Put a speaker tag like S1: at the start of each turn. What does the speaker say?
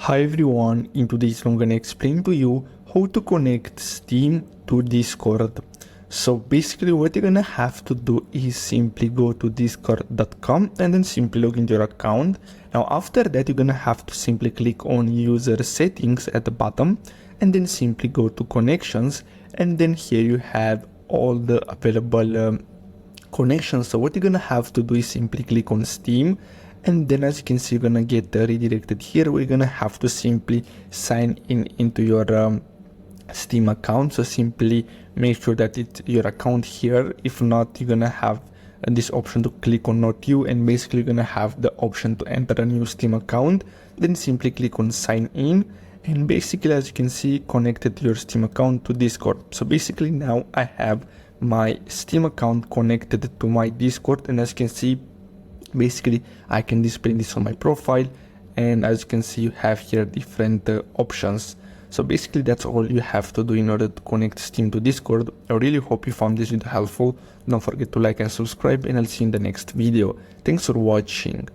S1: Hi everyone, in today's I'm gonna explain to you how to connect Steam to Discord. So basically what you're gonna have to do is simply go to discord.com and then simply log into your account. Now after that you're gonna have to simply click on user settings at the bottom and then simply go to connections, and then here you have all the available connections. So what you're gonna have to do is simply click on Steam, and then as you can see you're gonna get redirected here. We're gonna have to simply sign in into your Steam account. So simply make sure that it's your account here. If not, you're gonna have this option to click on not you, and basically you're gonna have the option to enter a new Steam account. Then simply click on sign in, and basically as you can see connected your Steam account to Discord. So basically now I have my Steam account connected to my Discord, and as you can see basically I can display this on my profile, and as you can see you have here different options. So basically that's all you have to do in order to connect Steam to Discord. I really hope you found this video helpful. Don't forget to like and subscribe, and I'll see you in the next video. Thanks for watching.